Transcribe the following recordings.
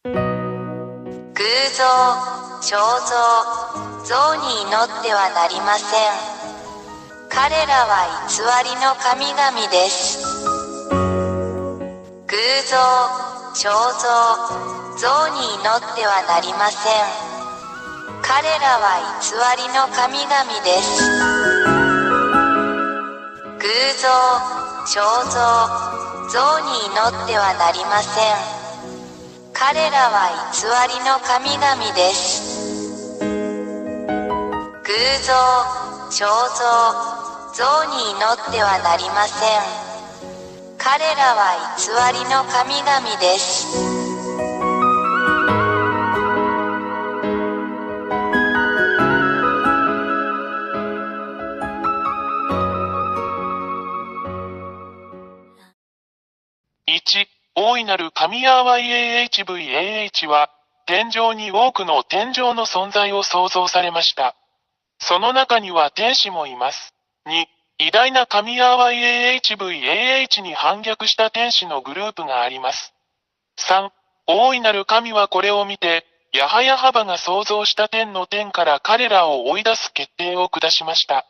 偶像、肖像、像に祈ってはなりません。彼らは偽りの神々です。偶像、肖像、像に祈ってはなりません。彼らは偽りの神々です。偶像、肖像、像に祈ってはなりません。彼らは偽りの神々です。偶像、肖像、像に祈ってはなりません。彼らは偽りの神々です。1、大いなる神ヤーワ YAHVAH は、天上に多くの天上の存在を創造されました。その中には天使もいます。2、偉大な神ヤーワ YAHVAH に反逆した天使のグループがあります。3、大いなる神はこれを見て、ヤハヤハバが創造した天の天から彼らを追い出す決定を下しました。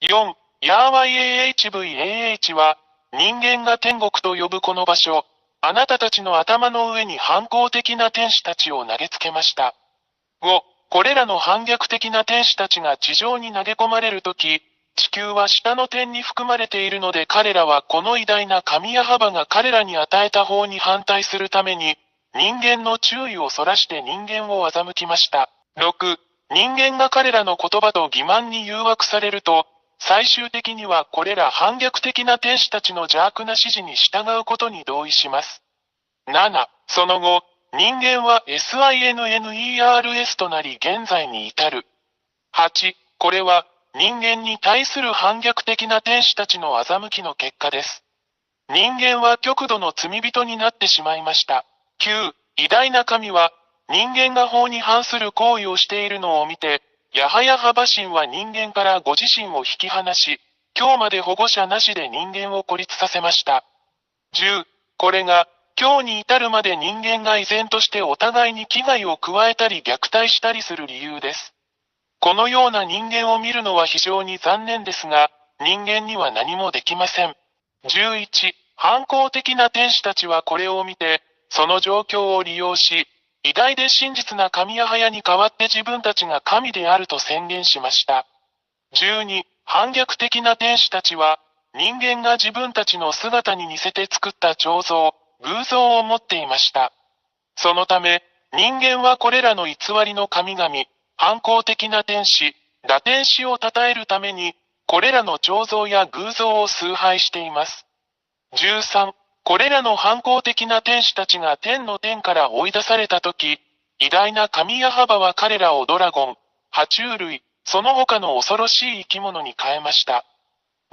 4、ヤーワ YAHVAH は、人間が天国と呼ぶこの場所、あなたたちの頭の上に反抗的な天使たちを投げつけました。5、これらの反逆的な天使たちが地上に投げ込まれるとき、地球は下の天に含まれているので彼らはこの偉大な神ヤハバが彼らに与えた方に反対するために、人間の注意をそらして人間を欺きました。6、人間が彼らの言葉と欺瞞に誘惑されると、最終的にはこれら反逆的な天使たちの邪悪な指示に従うことに同意します。7、その後、人間は SINNERS となり現在に至る。8、これは人間に対する反逆的な天使たちの欺きの結果です。人間は極度の罪人になってしまいました。9、偉大な神は人間が法に反する行為をしているのを見て、ヤハヤハバ神は人間からご自身を引き離し、今日まで保護者なしで人間を孤立させました。10、これが、今日に至るまで人間が依然としてお互いに危害を加えたり虐待したりする理由です。このような人間を見るのは非常に残念ですが、人間には何もできません。11、反抗的な天使たちはこれを見て、その状況を利用し、偉大で真実な神ヤハヤに代わって自分たちが神であると宣言しました。12、反逆的な天使たちは、人間が自分たちの姿に似せて作った彫像、偶像を持っていました。そのため、人間はこれらの偽りの神々、反抗的な天使、堕天使を称えるために、これらの彫像や偶像を崇拝しています。13、これらの反抗的な天使たちが天の天から追い出されたとき、偉大な神ヤハバは彼らをドラゴン、爬虫類、その他の恐ろしい生き物に変えました。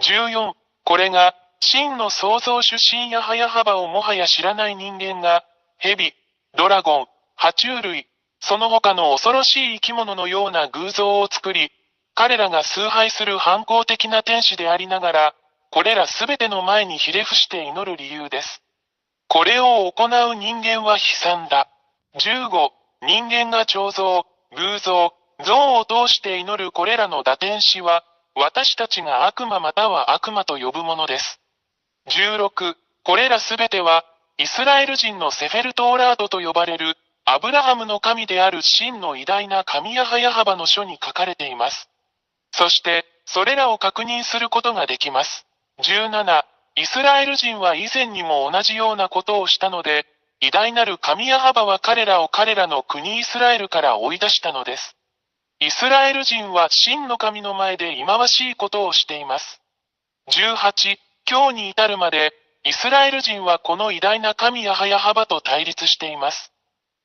14、これが、真の創造主神ヤハヤハバをもはや知らない人間が、蛇、ドラゴン、爬虫類、その他の恐ろしい生き物のような偶像を作り、彼らが崇拝する反抗的な天使でありながら、これらすべての前にひれ伏して祈る理由です。これを行う人間は悲惨だ。15、人間が彫像、偶像、像を通して祈るこれらの堕天使は、私たちが悪魔または悪魔と呼ぶものです。16、これらすべては、イスラエル人のセフェルトーラードと呼ばれる、アブラハムの神である真の偉大な神ヤハヤハバの書に書かれています。そして、それらを確認することができます。17、イスラエル人は以前にも同じようなことをしたので、偉大なる神ヤハバは彼らを彼らの国イスラエルから追い出したのです。イスラエル人は真の神の前で忌まわしいことをしています。18、今日に至るまで、イスラエル人はこの偉大な神ヤハヤハバと対立しています。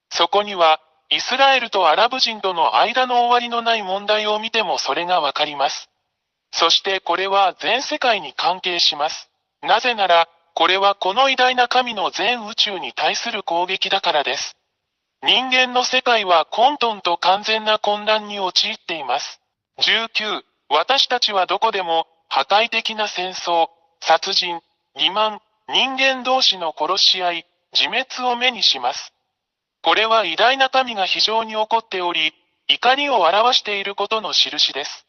そこには、イスラエルとアラブ人との間の終わりのない問題を見てもそれがわかります。そしてこれは全世界に関係します。なぜなら、これはこの偉大な神の全宇宙に対する攻撃だからです。人間の世界は混沌と完全な混乱に陥っています。19、私たちはどこでも破壊的な戦争、殺人、欺瞞、人間同士の殺し合い、自滅を目にします。これは偉大な神が非常に怒っており、怒りを表していることの印です。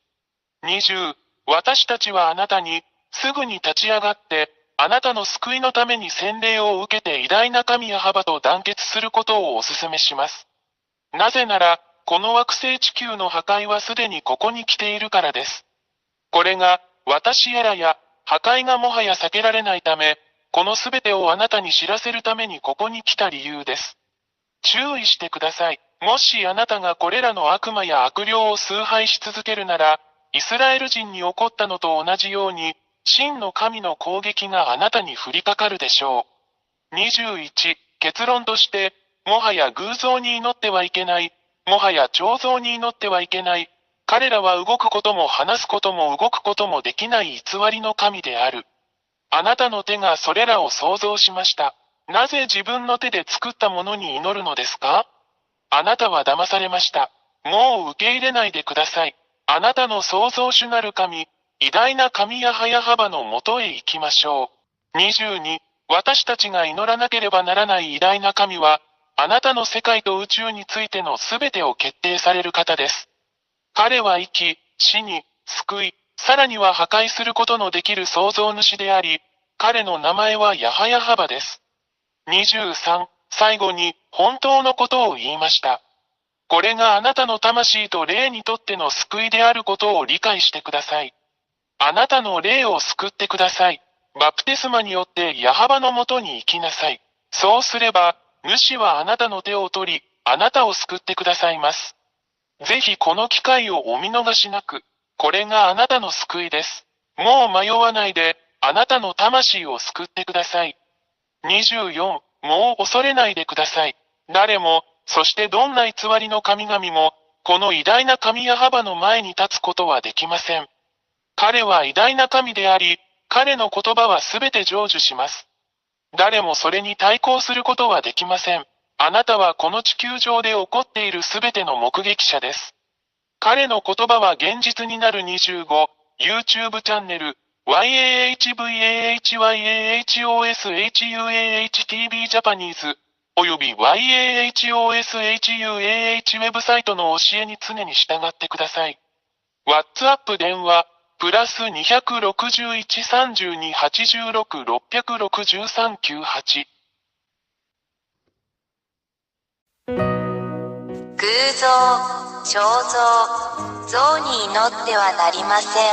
20、私たちはあなたに、すぐに立ち上がって、あなたの救いのために洗礼を受けて偉大な神ヤハバと団結することをお勧めします。なぜなら、この惑星地球の破壊はすでにここに来ているからです。これが、私らや、破壊がもはや避けられないため、このすべてをあなたに知らせるためにここに来た理由です。注意してください。もしあなたがこれらの悪魔や悪霊を崇拝し続けるなら、イスラエル人に起こったのと同じように、真の神の攻撃があなたに降りかかるでしょう。21、結論として、もはや偶像に祈ってはいけない。もはや彫像に祈ってはいけない。彼らは動くことも話すことも動くこともできない偽りの神である。あなたの手がそれらを創造しました。なぜ自分の手で作ったものに祈るのですか？あなたは騙されました。もう受け入れないでください。あなたの創造主なる神、偉大な神ヤハヤハバのもとへ行きましょう。22、私たちが祈らなければならない偉大な神は、あなたの世界と宇宙についてのすべてを決定される方です。彼は生き、死に、救い、さらには破壊することのできる創造主であり、彼の名前はヤハヤハバです。23、最後に、本当のことを言いました。これがあなたの魂と霊にとっての救いであることを理解してください。あなたの霊を救ってください。バプテスマによってヤハバのもとに行きなさい。そうすれば、主はあなたの手を取り、あなたを救ってくださいます。ぜひこの機会をお見逃しなく。これがあなたの救いです。もう迷わないで、あなたの魂を救ってください。24、もう恐れないでください。誰も、そしてどんな偽りの神々も、この偉大な神ヤハバの前に立つことはできません。彼は偉大な神であり、彼の言葉はすべて成就します。誰もそれに対抗することはできません。あなたはこの地球上で起こっているすべての目撃者です。彼の言葉は現実になる25、YouTube チャンネル、YAHVAHYAHOSHUAHTV ジャパニーズ、および YAHOSHUAH ウェブサイトの教えに常に従ってください。WhatsApp 電話、プラス261-32-86-663-98。偶像、彫像、像に祈ってはなりません。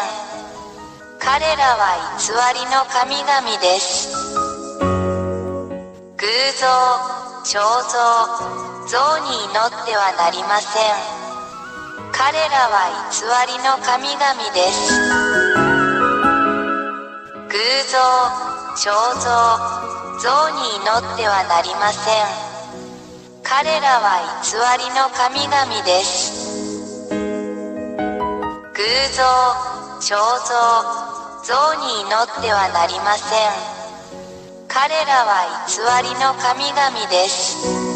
彼らは偽りの神々です。偶像、彫像、像に祈ってはなりません。彼らは偽りの神々です。偶像、彫像、像に祈ってはなりません。彼らは偽りの神々です。偶像、彫像、像に祈ってはなりません。彼らは偽りの神々です。